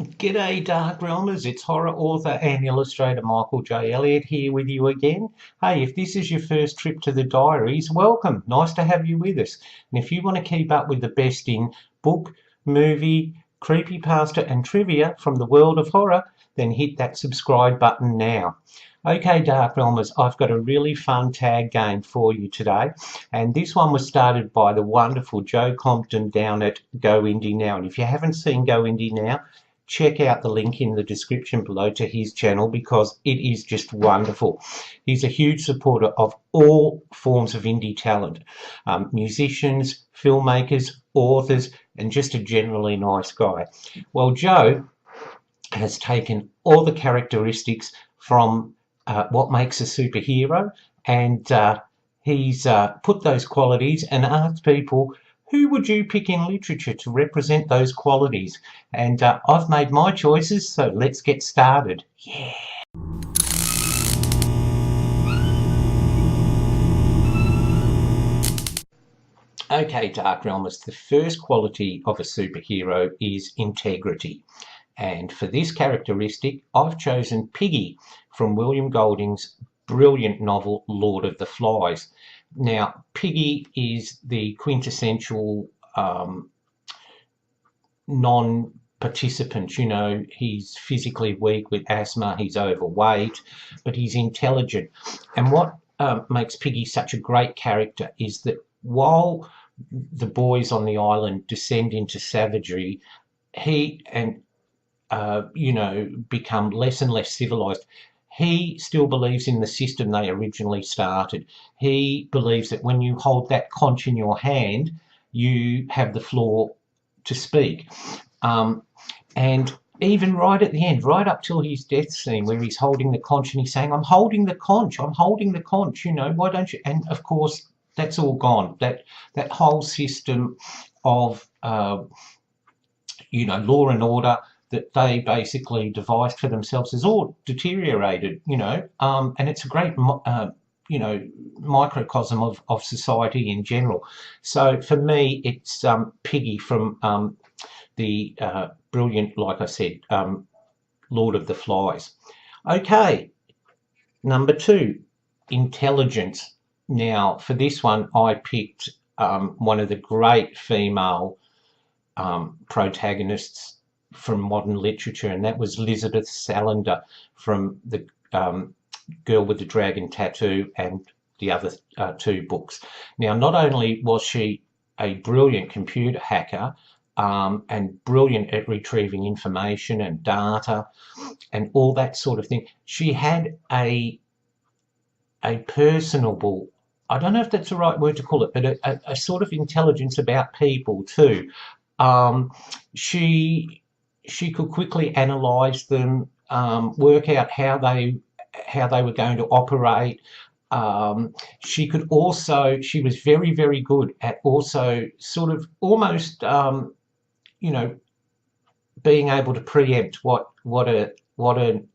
G'day, Darkrealmers. It's horror author and illustrator Michael J. Elliott here with you again. Hey, if this is your first trip to the Diaries, welcome. Nice to have you with us. And if you want to keep up with the best in book, movie, creepypasta and trivia from the world of horror, then hit that subscribe button now. Okay, Darkrealmers, I've got a really fun tag game for you today, and this one was started by the wonderful Joe Compton down at Go Indie Now. And if you haven't seen Go Indie Now, check out the link in the description below to his channel because it is just wonderful. He's a huge supporter of all forms of indie talent, musicians, filmmakers, authors, and just a generally nice guy. Well, Joe has taken all the characteristics from what makes a superhero, and he's put those qualities and asked people, who would you pick in literature to represent those qualities? And I've made my choices, so let's get started. Yeah. Okay, Darkrealmers, the first quality of a superhero is integrity. And for this characteristic, I've chosen Piggy from William Golding's brilliant novel, Lord of the Flies. Now, Piggy is the quintessential non-participant. You know, he's physically weak with asthma, he's overweight, but he's intelligent. And what makes Piggy such a great character is that while the boys on the island descend into savagery, he and become less and less civilized, he still believes in the system they originally started. He believes that when you hold that conch in your hand, you have the floor to speak. And even right at the end, right up till his death scene where he's holding the conch and he's saying, I'm holding the conch, why don't you? And of course, that's all gone. That whole system of, law and order that they basically devised for themselves is all deteriorated, and it's a great, microcosm of society in general. So for me, it's Piggy from the brilliant, like I said, Lord of the Flies. Okay, number two, intelligence. Now, for this one, I picked one of the great female protagonists from modern literature, and that was Elizabeth Salander from the Girl with the Dragon Tattoo and the other two books. Now, not only was she a brilliant computer hacker and brilliant at retrieving information and data and all that sort of thing, she had a personable, I don't know if that's the right word to call it, but a sort of intelligence about people too. She could quickly analyse them, work out how they were going to operate. She was very, very good at also sort of almost, being able to preempt what an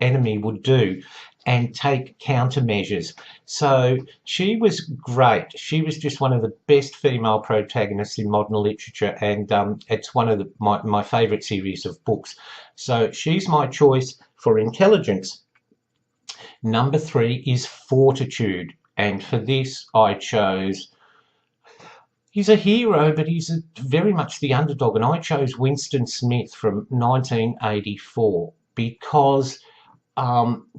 enemy would do and take countermeasures. So she was great. She was just one of the best female protagonists in modern literature, and it's one of my favourite series of books. So she's my choice for intelligence. Number three is fortitude, and for this I chose, he's a hero, but he's very much the underdog, and I chose Winston Smith from 1984 because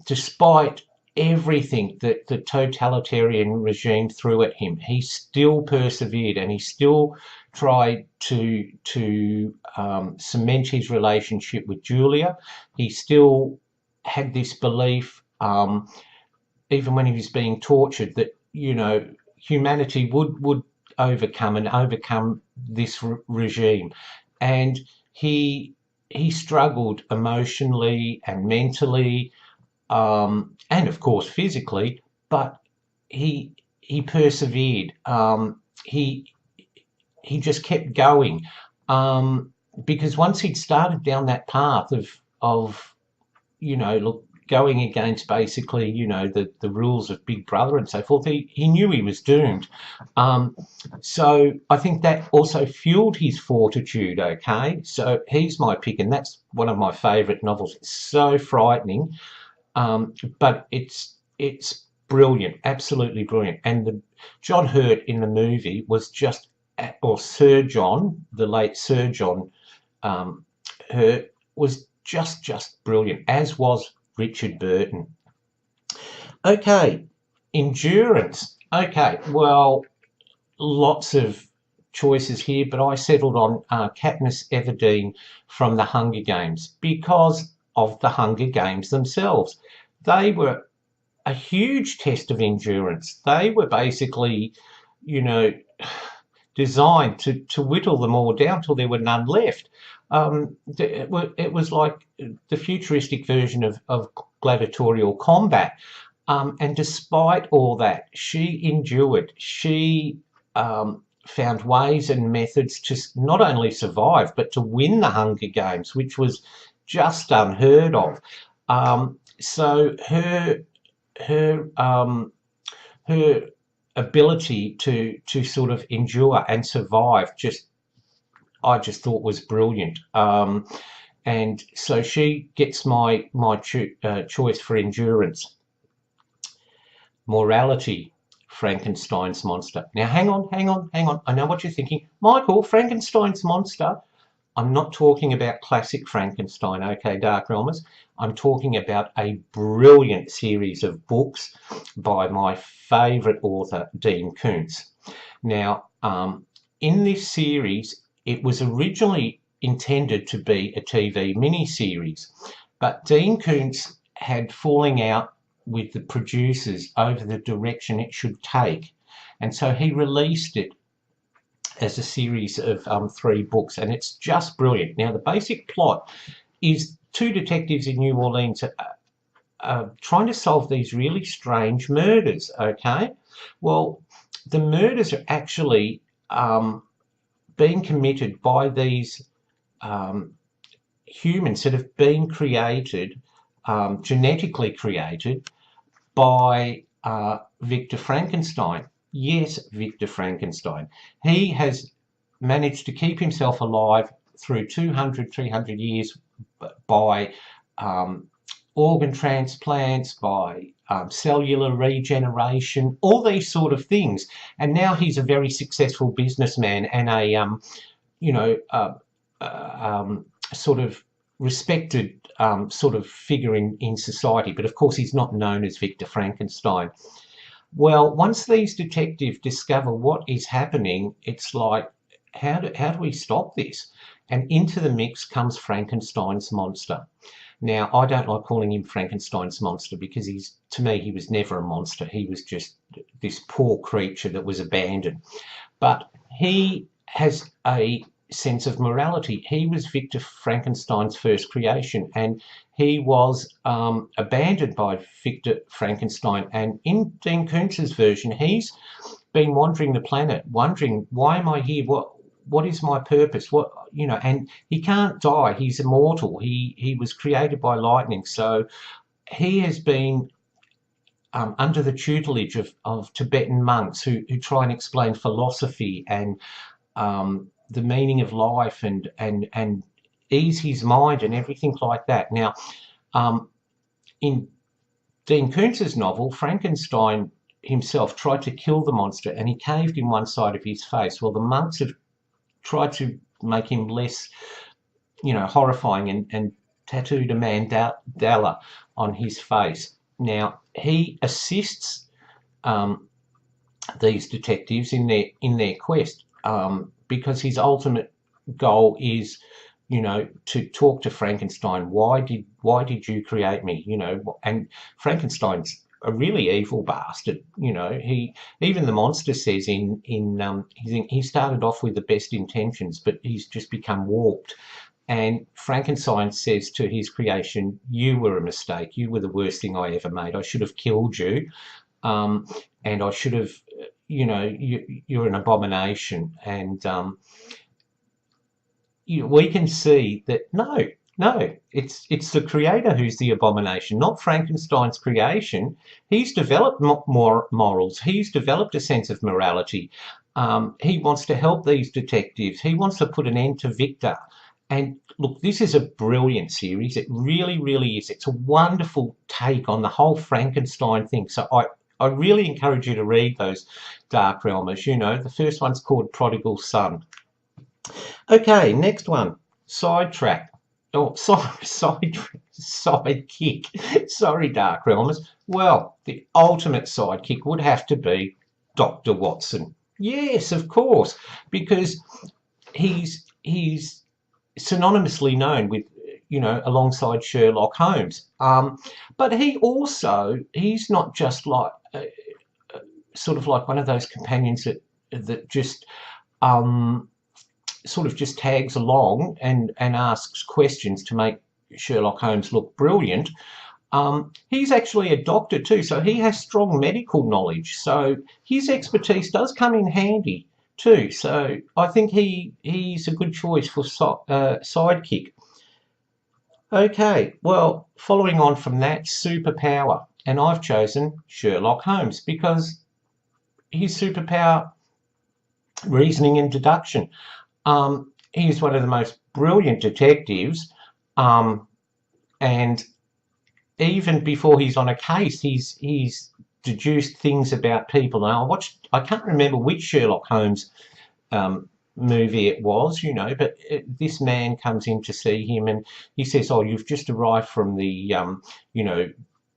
despite everything that the totalitarian regime threw at him, he still persevered and he still tried to cement his relationship with Julia. He still had this belief, even when he was being tortured, that humanity would overcome this regime, and he struggled emotionally and mentally, and of course physically, but he persevered. He just kept going, because once he'd started down that path of going against basically, you know, the rules of Big Brother and so forth. He knew he was doomed. So I think that also fueled his fortitude, okay? So he's my pick, and that's one of my favourite novels. It's so frightening, but it's brilliant, absolutely brilliant. And the John Hurt in the movie was just, or Sir John, the late Sir John Hurt, was just brilliant, as was Richard Burton. Okay, endurance. Okay, well, lots of choices here, but I settled on Katniss Everdeen from the Hunger Games because of the Hunger Games themselves. They were a huge test of endurance. They were basically, you know, designed to whittle them all down till there were none left. It was like the futuristic version of gladiatorial combat. And despite all that, she endured. She found ways and methods to not only survive, but to win the Hunger Games, which was just unheard of. So her ability to sort of endure and survive I just thought was brilliant. And so she gets my choice for endurance. Morality, Frankenstein's monster. Now hang on. I know what you're thinking. Michael, Frankenstein's monster. I'm not talking about classic Frankenstein, okay, Darkrealmers. I'm talking about a brilliant series of books by my favourite author, Dean Koontz. Now, in this series, it was originally intended to be a TV miniseries, but Dean Koontz had falling out with the producers over the direction it should take. And so he released it as a series of 3 books, and it's just brilliant. Now, the basic plot is 2 detectives in New Orleans trying to solve these really strange murders, okay? Well, the murders are actually being committed by these humans that have been created, genetically created, by Victor Frankenstein. Yes, Victor Frankenstein. He has managed to keep himself alive through 200, 300 years by organ transplants, by cellular regeneration, all these sort of things. And now he's a very successful businessman and a, sort of respected sort of figure in society. But of course, he's not known as Victor Frankenstein. Well, once these detectives discover what is happening, it's like, how do we stop this? And into the mix comes Frankenstein's monster. Now, I don't like calling him Frankenstein's monster because to me, he was never a monster. He was just this poor creature that was abandoned. But he has a sense of morality. He was Victor Frankenstein's first creation, and he was abandoned by Victor Frankenstein. And in Dean Koontz's version, he's been wandering the planet, wondering, why am I here? What is my purpose? And he can't die. He's immortal. He was created by lightning. So he has been under the tutelage of Tibetan monks who try and explain philosophy and the meaning of life and ease his mind and everything like that. Now, in Dean Koontz's novel, Frankenstein himself tried to kill the monster and he caved in one side of his face. Well, the monks have tried to make him less, horrifying and tattooed a mandala on his face. Now, he assists these detectives in their quest because his ultimate goal is, to talk to Frankenstein. Why did you create me? And Frankenstein's a really evil bastard. Even the monster says he started off with the best intentions, but he's just become warped. And Frankenstein says to his creation, "You were a mistake. You were the worst thing I ever made. I should have killed you, and I should have, you're an abomination." And we can see that no, No, it's the creator who's the abomination, not Frankenstein's creation. He's developed more morals. He's developed a sense of morality. He wants to help these detectives. He wants to put an end to Victor. And look, this is a brilliant series. It really, really is. It's a wonderful take on the whole Frankenstein thing. So I really encourage you to read those Darkrealmers. You know, the first one's called Prodigal Son. Okay, next one, Sidetrack. Oh, sorry, sidekick. Sorry, Darkrealmers. Well, the ultimate sidekick would have to be Dr. Watson. Yes, of course, because he's synonymously known with, you know, alongside Sherlock Holmes. But he's not just like sort of like one of those companions that just sort of just tags along and asks questions to make Sherlock Holmes look brilliant. He's actually a doctor too, so he has strong medical knowledge. So his expertise does come in handy too. So I think he's a good choice for sidekick. Okay, well, following on from that, superpower. And I've chosen Sherlock Holmes because his superpower, reasoning and deduction. He's one of the most brilliant detectives, and even before he's on a case, he's deduced things about people. Now, I can't remember which Sherlock Holmes movie it was, you know, but this man comes in to see him and he says, "Oh, you've just arrived from the, you know,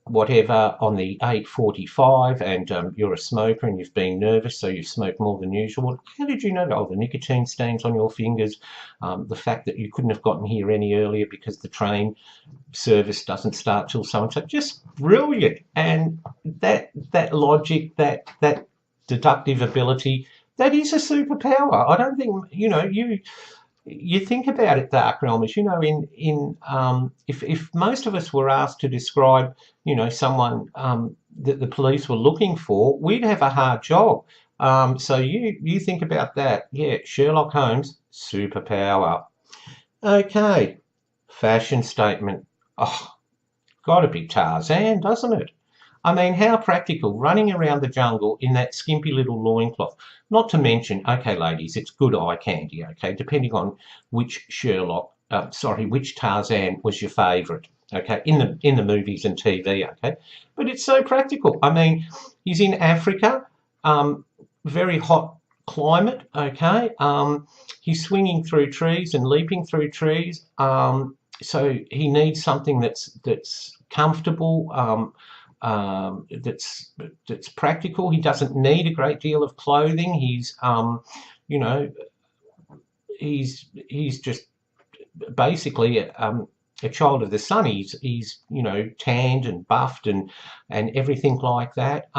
whatever on the 8:45 and you're a smoker and you've been nervous, so you've smoked more than usual. How did you know? Oh, the nicotine stains on your fingers, the fact that you couldn't have gotten here any earlier because the train service doesn't start till so and so." Just brilliant. And that logic, that deductive ability, that is a superpower. I don't think, you know, you think about it, Darkrealmers, you know, if most of us were asked to describe, you know, someone that the police were looking for, we'd have a hard job. So you think about that. Yeah, Sherlock Holmes, superpower. Okay, fashion statement. Oh, gotta be Tarzan, doesn't it? I mean, how practical, running around the jungle in that skimpy little loincloth. Not to mention, okay, ladies, it's good eye candy, okay, depending on which which Tarzan was your favourite, okay, in the movies and TV, okay. But it's so practical. I mean, he's in Africa, very hot climate, okay. He's swinging through trees and leaping through trees, so he needs something that's comfortable, that's practical. He doesn't need a great deal of clothing. He's you know, he's just basically a child of the sun. He's you know, tanned and buffed and everything like that.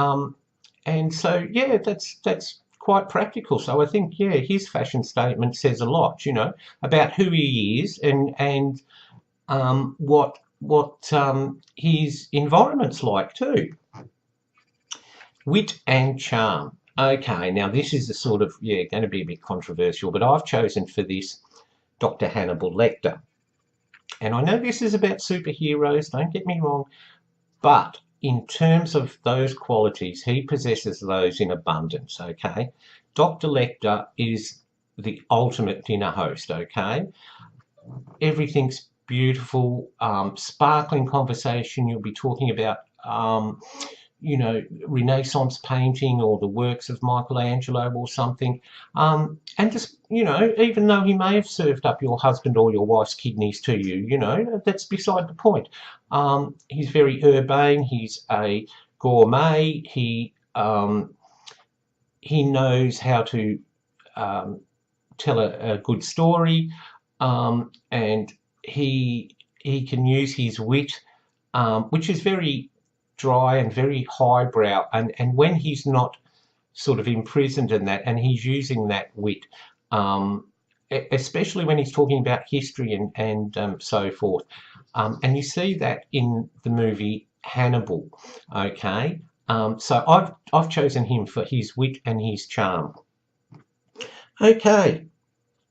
And so yeah, that's quite practical. So I think, yeah, his fashion statement says a lot, you know, about who he is and what his environment's like too. Wit and charm. Okay, now this is the sort of, yeah, going to be a bit controversial, but I've chosen for this Dr. Hannibal Lecter. And I know this is about superheroes, don't get me wrong, but in terms of those qualities, he possesses those in abundance, okay? Dr. Lecter is the ultimate dinner host, okay? Everything's beautiful, sparkling conversation. You'll be talking about, you know, Renaissance painting or the works of Michelangelo or something. And just, you know, even though he may have served up your husband or your wife's kidneys to you, you know, that's beside the point. He's very urbane. He's a gourmet. He knows how to tell a good story, and he can use his wit, which is very dry and very highbrow, and when he's not sort of imprisoned in that and he's using that wit, especially when he's talking about history and so forth, and you see that in the movie Hannibal, okay. So I've chosen him for his wit and his charm. Okay,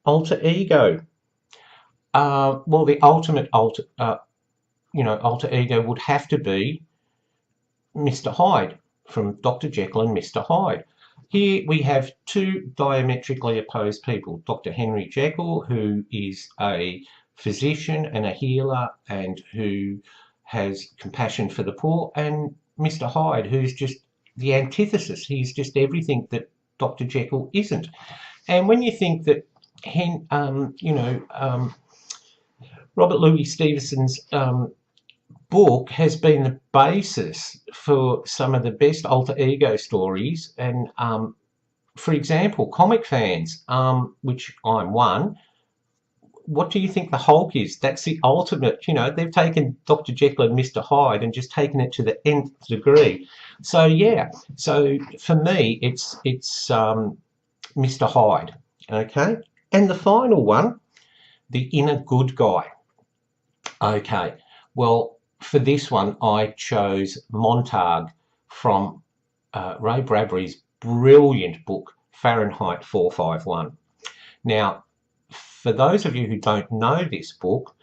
alter ego. well, the ultimate alter ego would have to be Mr. Hyde from Dr. Jekyll and Mr. Hyde. Here we have two diametrically opposed people. Dr. Henry Jekyll, who is a physician and a healer and who has compassion for the poor, and Mr. Hyde, who's just the antithesis. He's just everything that Dr. Jekyll isn't. And when you think that Robert Louis Stevenson's book has been the basis for some of the best alter ego stories, and for example, comic fans, which I'm one, what do you think the Hulk is? That's the ultimate, they've taken Dr. Jekyll and Mr. Hyde and just taken it to the nth degree. So yeah, so for me, it's Mr. Hyde, okay? And the final one, the inner good guy. Okay, well, for this one, I chose Montague from Ray Bradbury's brilliant book, Fahrenheit 451. Now, for those of you who don't know this book,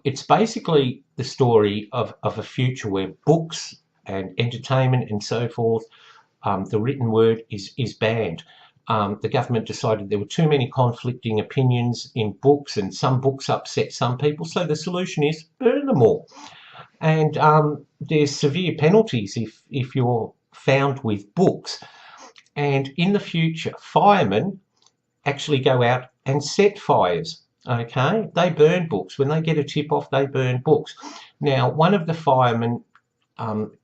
it's basically the story of a future where books and entertainment and so forth, the written word is banned. The government decided there were too many conflicting opinions in books, and some books upset some people, so the solution is burn them all. And there's severe penalties if you're found with books. And in the future, firemen actually go out and set fires, okay? They burn books. When they get a tip-off, they burn books. Now, one of the firemen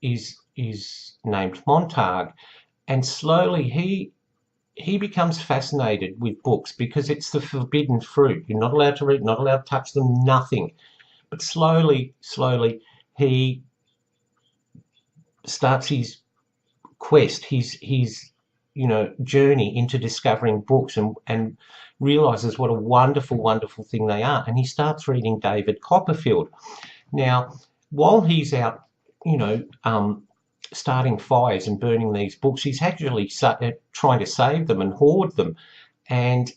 is named Montague, and slowly he becomes fascinated with books because it's the forbidden fruit. You're not allowed to read, not allowed to touch them, nothing. But slowly, he starts his quest, his journey into discovering books, and realizes what a wonderful, wonderful thing they are. And he starts reading David Copperfield. Now, while he's out, starting fires and burning these books, he's actually trying to save them and hoard them. And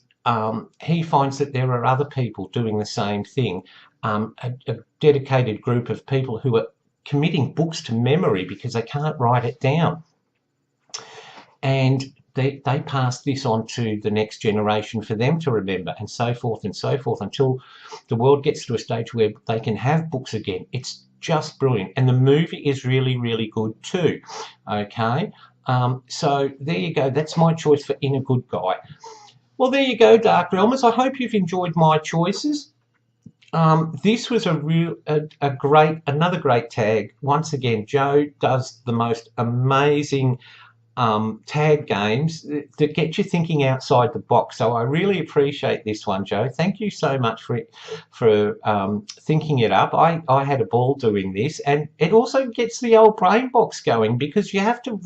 he finds that there are other people doing the same thing, a dedicated group of people who are committing books to memory because they can't write it down. And they pass this on to the next generation for them to remember, and so forth, until the world gets to a stage where they can have books again. It's just brilliant. And the movie is really, really good too. Okay. So there you go. That's my choice for Inner Good Guy. Well, there you go, Darkrealmers. I hope you've enjoyed my choices. This was another great tag. Once again, Joe does the most amazing tag games that get you thinking outside the box. So I really appreciate this one, Joe. Thank you so much for thinking it up. I had a ball doing this, and it also gets the old brain box going because you have to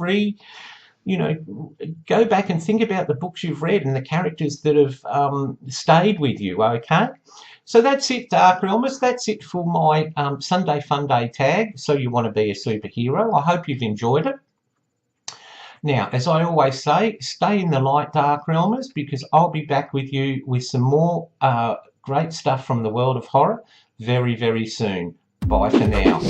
go back and think about the books you've read and the characters that have stayed with you, okay? So that's it, Darkrealmers. That's it for my Sunday Funday tag, So You Want to Be a Superhero. I hope you've enjoyed it. Now, as I always say, stay in the light, Darkrealmers, because I'll be back with you with some more great stuff from the world of horror very, very soon. Bye for now.